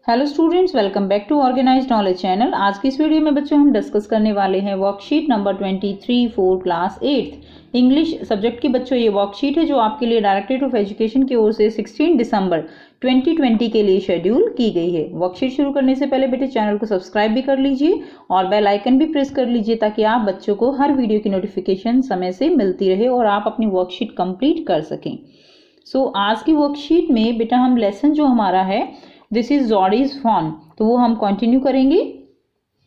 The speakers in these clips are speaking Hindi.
Hello students, welcome back to organised knowledge channel. आज की इस वीडियो में बच्चों हम डिस्कस करने वाले हैं worksheet number 23 for class 8 English subject की। बच्चों ये वर्कशीट है जो आपके लिए डायरेक्टरेट ऑफ एजुकेशन की ओर से 16 दिसंबर 2020 के लिए शेड्यूल की गई है। वर्कशीट शुरू करने से पहले बेटे चैनल को सब्सक्राइब भी कर लीजिए और बेल आइकन भी प्रेस कर लीजिए ताकि आप बच्चों को हर वीडियो की नोटिफिकेशन समय से मिलती रहे और आप अपनी वर्कशीट कंप्लीट कर सकें। आज की वर्कशीट में बेटा हम लेसन जो हमारा है दिस इज जॉडीज फॉन, तो वो हम कंटिन्यू करेंगे।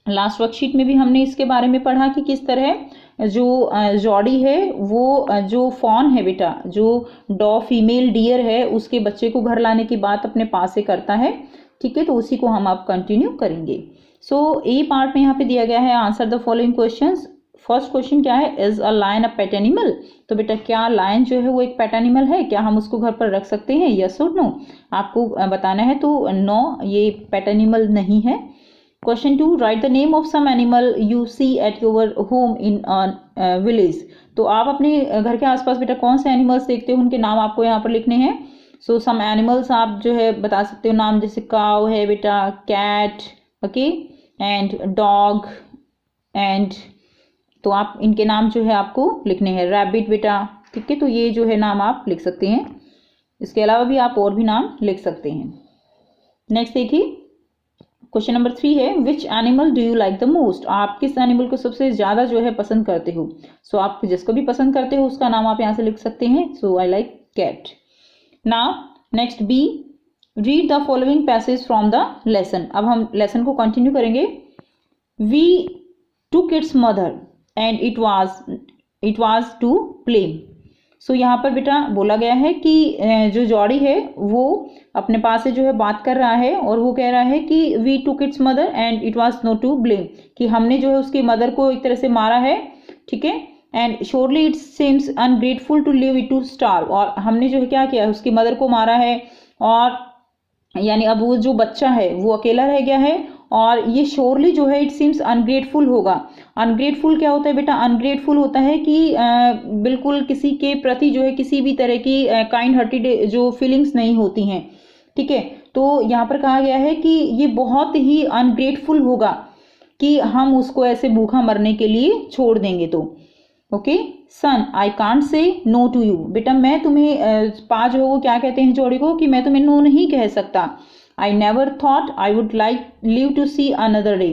लास्ट वर्कशीट में भी हमने इसके बारे में पढ़ा कि किस तरह जो जॉडी है वो जो फॉन है बेटा, जो डॉ फीमेल डियर है उसके बच्चे को घर लाने की बात अपने पास से करता है। ठीक है, तो उसी को हम अब कंटिन्यू करेंगे। ए पार्ट में यहाँ पे दिया गया है answer the following questions. First question क्या है, is a lion a pet animal. तो बेटा क्या लायन जो है वो एक पेट एनिमल है, क्या हम उसको घर पर रख सकते हैं, यस और नो आपको बताना है। तो नो, ये पेट एनिमल नहीं है। Question 2, write the name of some animal you see at your home in village. तो आप अपने घर के आसपास बेटा कौन से एनिमल्स देखते हो उनके नाम आपको यहाँ पर लिखने हैं। सो सम एनिमल्स आप जो है बता सकते हो नाम, जैसे काउ है बेटा, cat, okay, and dog, and तो आप इनके नाम जो है आपको लिखने हैं। रैबिट बेटा, ठीक है, तो ये जो है नाम आप लिख सकते हैं। इसके अलावा भी आप और भी नाम लिख सकते हैं। नेक्स्ट देखिए, क्वेश्चन नंबर 3 है, which animal do you like the most. आप किस एनिमल को सबसे ज्यादा जो है पसंद करते हो। आप जिसको भी पसंद करते हो उसका नाम आप यहाँ से लिख सकते हैं। I like cat. Now next B, read the following passage from the lesson. अब हम लेसन को कंटिन्यू करेंगे। We took its mother and it was to play। यहाँ पर बेटा बोला गया है कि जो जॉडी है वो अपने पास से जो है बात कर रहा है और वो कह रहा है कि we took its mother and it was not to blame, कि हमने जो है उसकी मदर को एक तरह से मारा है। ठीक है, and surely it seems ungrateful to leave it to starve. और हमने जो है क्या किया है, उसकी मदर को मारा है और यानी अब वो जो बच्चा है वो अकेला रह गया है। और ये श्योरली जो है इट सीम्स अनग्रेटफुल होगा। अनग्रेटफुल क्या होता है बेटा, अनग्रेटफुल होता है कि बिल्कुल किसी के प्रति जो है किसी भी तरह की काइंड हार्टेड जो फीलिंग्स नहीं होती हैं। ठीक है, तो यहाँ पर कहा गया है कि ये बहुत ही अनग्रेटफुल होगा कि हम उसको ऐसे भूखा मरने के लिए छोड़ देंगे। तो okay, son I can't say no to you. बेटा मैं तुम्हें पा जो वो क्या कहते हैं जोड़ी को, कि मैं तुम्हें नो नहीं कह सकता। I never thought I would like live to see another day,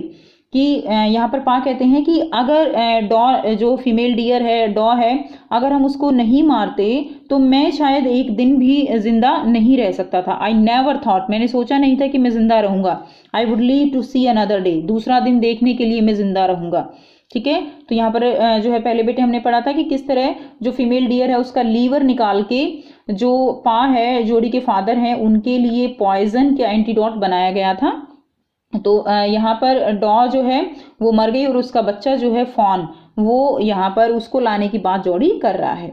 कि यहाँ पर पा कहते हैं कि अगर डॉ जो फीमेल डियर है, डॉ है, अगर हम उसको नहीं मारते तो मैं शायद एक दिन भी जिंदा नहीं रह सकता था। आई नेवर थॉट, मैंने सोचा नहीं था कि मैं जिंदा रहूंगा। I would live to see another day, दूसरा दिन देखने के लिए मैं जिंदा रहूंगा। ठीक है, तो यहाँ पर जो है पहले बेटे हमने पढ़ा था कि किस तरह जो फीमेल डियर है उसका लीवर निकाल के जो पा है जोड़ी के फादर हैं उनके लिए पॉइजन के एंटीडोट बनाया गया था। तो यहाँ पर डॉ जो है वो मर गई और उसका बच्चा जो है फॉन वो यहाँ पर उसको लाने की बात जोड़ी कर रहा है।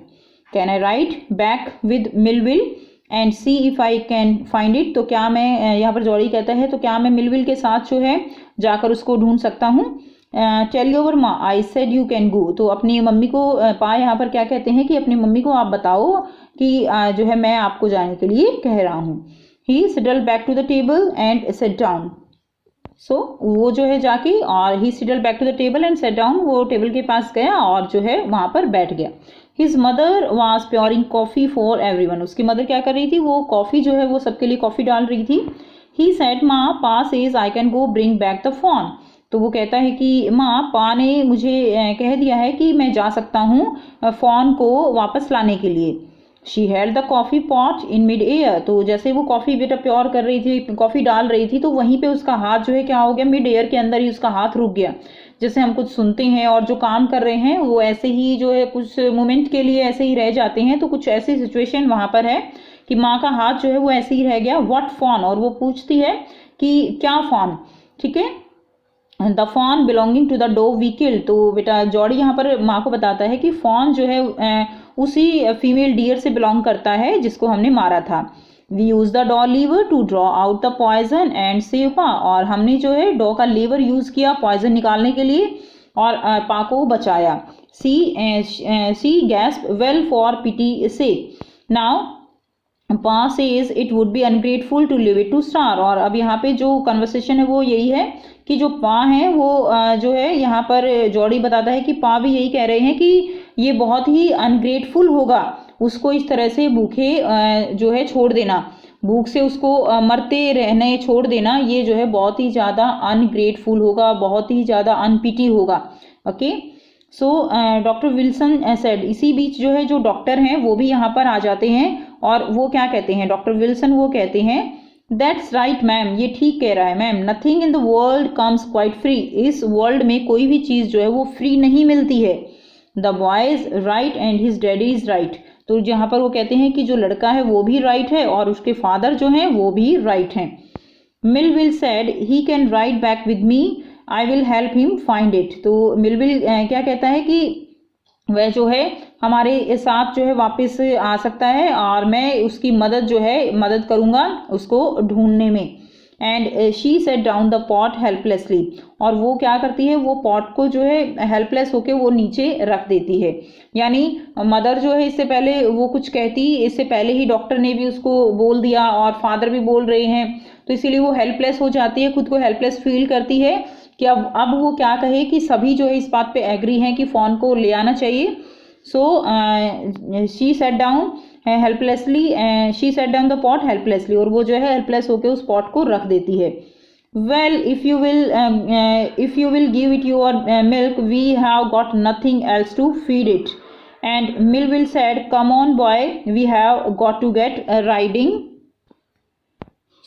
Can I ride back with Millwheel and see if I can find it. तो क्या मैं, यहाँ पर जोड़ी कहता है, तो क्या मैं मिलविल के साथ जो है जाकर उसको ढूंढ सकता हूँ। टेल योर माँ I said you can go. तो अपनी मम्मी को पा यहाँ पर क्या कहते हैं कि अपनी मम्मी को आप बताओ कि जो है मैं आपको जाने के लिए कह रहा हूँ। He sidled back to the table and set down. वो जो है जाके और he sidled back to the table and set down, वो टेबल के पास गया और जो है वहां पर बैठ गया। His mother was pouring coffee for everyone. उसकी मदर क्या कर रही थी, वो कॉफी जो है वो सबके लिए कॉफी डाल रही थी। ही said Ma Pa says I can go bring back the fawn. तो वो कहता है कि माँ पा ने मुझे कह दिया है कि मैं जा सकता हूँ फॉन को वापस लाने के लिए। She held the coffee pot in mid air. तो जैसे वो कॉफी बेटा प्योर कर रही थी, कॉफी डाल रही थी, तो वहीं पे उसका हाथ जो है क्या हो गया, मिड एयर के अंदर ही उसका हाथ रुक गया। जैसे हम कुछ सुनते हैं और जो काम कर रहे हैं वो ऐसे ही जो है कुछ मोमेंट के लिए ऐसे ही रह जाते हैं, तो कुछ ऐसी सिचुएशन वहां पर है कि माँ का हाथ जो है वो ऐसे ही रह गया। व्हाट फॉन, और वो पूछती है कि क्या फॉन। ठीक है, the fawn belonging to the dog we kill. तो बेटा जॉडी यहाँ पर माँ को बताता है कि फॉन जो है उसी फीमेल डियर से बिलोंग करता है जिसको हमने मारा था। We use the doe liver to draw out the poison and save Pa. और हमने जो है डॉ का लीवर यूज किया पॉइजन निकालने के लिए और पा को बचाया। She gasp well for pity sake. Now Pa says it would be ungrateful to leave it to starve. और अब यहाँ पे जो कन्वर्सेशन है वो यही है कि जो पा है वो जो है यहाँ पर जॉडी बताता है कि पा भी यही कह रहे हैं कि ये बहुत ही अनग्रेटफुल होगा उसको इस तरह से भूखे जो है छोड़ देना, भूख से उसको मरते रहने छोड़ देना, ये जो है बहुत ही ज़्यादा अनग्रेटफुल होगा, बहुत ही ज़्यादा अनपिटी होगा। Okay, so doctor Wilson said. इसी बीच जो है जो डॉक्टर हैं वो भी यहाँ पर आ जाते हैं और वो क्या कहते हैं, डॉक्टर विल्सन वो कहते हैं दैट्स राइट मैम, ये ठीक कह रहा है ma'am, nothing in the world comes quite free, इस वर्ल्ड में कोई भी चीज़ जो है वो फ्री नहीं मिलती है। The boy is right and his daddy is right. तो जहाँ पर वो कहते हैं कि जो लड़का है वो भी राइट है और उसके फादर जो हैं वो भी राइट हैं। Millville said he can write back with me, I will help him find it. तो मिलविल क्या कहता है कि वह जो है हमारे साथ जो है वापस आ सकता है और मैं उसकी मदद करूँगा उसको ढूंढने में। And she said down the pot helplessly, और वो क्या करती है, वो पॉट को जो है हेल्पलेस होके वो नीचे रख देती है। यानी मदर जो है इससे पहले वो कुछ कहती, इससे पहले ही डॉक्टर ने भी उसको बोल दिया और फादर भी बोल रहे हैं, तो इसीलिए वो हेल्पलेस हो जाती है, खुद को हेल्पलेस फील करती है कि अब वो क्या कहे कि सभी जो है इस बात पे एग्री हैं कि फ़ोन को ले आना चाहिए। So she said down helplessly, she said down the pot helplessly, और वो जो है हेल्पलेस होकर उस पॉट को रख देती है। Well if you will give it your milk we have got nothing else to feed it. And Milville said come on boy we have got to get riding.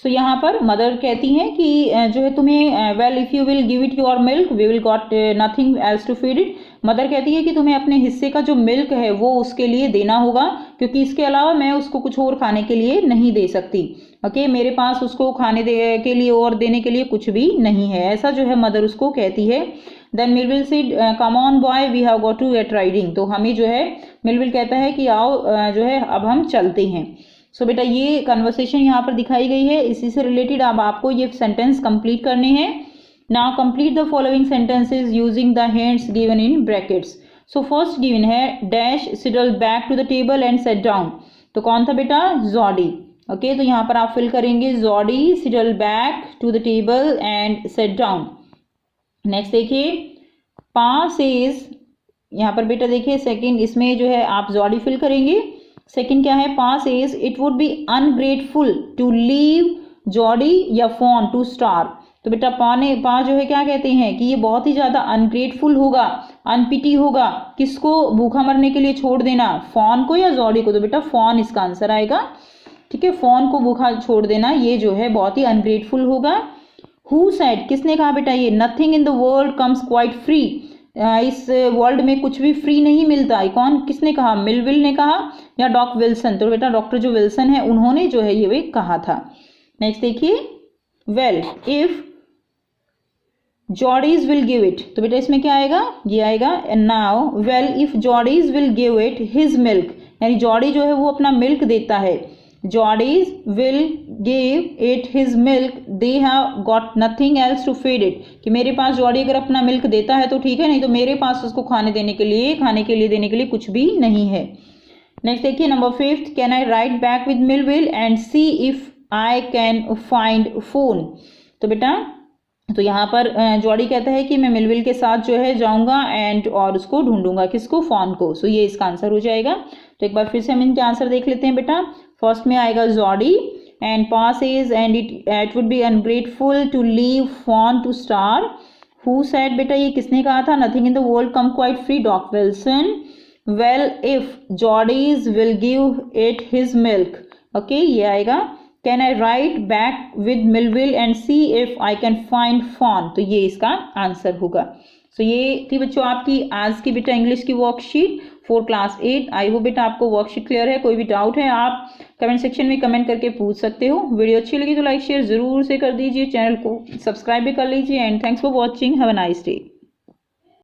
So यहाँ पर मदर कहती हैं कि जो है तुम्हें well if you will give it your milk we will got nothing else to feed it. Mother कहती है कि तुम्हें अपने हिस्से का जो मिल्क है वो उसके लिए देना होगा, क्योंकि इसके अलावा मैं उसको कुछ और खाने के लिए नहीं दे सकती। ओके, मेरे पास उसको खाने के लिए और देने के लिए कुछ भी नहीं है, ऐसा जो है मदर उसको कहती है। Then Millwheel said come on boy we have got to get riding. तो हमें जो है मिलविल कहता है कि आओ जो है अब हम चलते हैं। सो बेटा ये कन्वर्सेशन यहाँ पर दिखाई गई है, इसी से रिलेटेड अब आपको ये सेंटेंस कंप्लीट करने हैं। Now complete the following sentences using the hints given in brackets. So first given है dash sidled back to the table and set down. तो कौन था बेटा, जॉडी। ओके, तो यहाँ पर आप फिल करेंगे Jody sidle back to the table and set down. Next देखिए पा सेज, यहाँ पर बेटा देखिए सेकंड, इसमें जो है आप जॉडी फिल करेंगे। सेकंड क्या है, Pa says it would be ungrateful to leave Jody या फॉन टू स्टार। तो बेटा पा जो है क्या कहते हैं कि ये बहुत ही ज़्यादा अनग्रेटफुल होगा, अनपिटी होगा, किसको भूखा मरने के लिए छोड़ देना, फॉन को या जॉडी को। तो बेटा फॉन इसका आंसर आएगा, ठीक है, फॉन को भूखा छोड़ देना ये जो है बहुत ही अनग्रेटफुल होगा। हु सेड, किसने कहा बेटा ये, nothing in the world comes quite free, इस वर्ल्ड में कुछ भी फ्री नहीं मिलता, कौन किसने कहा, मिलविल ने कहा या डॉक विल्सन। तो बेटा डॉक्टर जो विल्सन है उन्होंने जो है ये वे कहा था। नेक्स्ट देखिए well if Jody's will give it. तो बेटा इसमें क्या आएगा, ये आएगा now well if Jody's will give it his milk, यानी जॉडी जो है वो अपना मिल्क देता है, Jody's will give it his milk they have got nothing else to feed it, कि मेरे पास जॉडी अगर अपना मिल्क देता है तो ठीक है, नहीं तो मेरे पास उसको खाने के लिए देने के लिए कुछ भी नहीं है। नेक्स्ट देखिए number 5, can I ride back with Millwheel and see if I can find phone. तो बेटा तो यहाँ पर जॉडी कहता है कि मैं मिलविल के साथ जो है जाऊँगा एंड और उसको ढूंढूंगा, किसको, फॉन को। सो ये इसका आंसर हो जाएगा। तो एक बार फिर से हम इनके आंसर देख लेते हैं बेटा। फर्स्ट में आएगा Jody and Pa's is and it would be ungrateful to leave fawn to starve. Who said, बेटा ये किसने कहा था, nothing in the world come quite free, Doc Wilson. Well if Jody's will give it his milk, okay ये आएगा। Can I ride back with Millwheel and see if I can find fawn, तो ये इसका आंसर होगा। सो ये थी बच्चों आपकी आज की बेटा इंग्लिश की worksheet for class 8। I hope बेटा आपको वर्कशीट क्लियर है, कोई भी डाउट है आप कमेंट सेक्शन में कमेंट करके पूछ सकते हो। वीडियो अच्छी लगी तो लाइक शेयर जरूर से कर दीजिए, चैनल को सब्सक्राइब भी कर लीजिए and thanks for watching, have a nice day.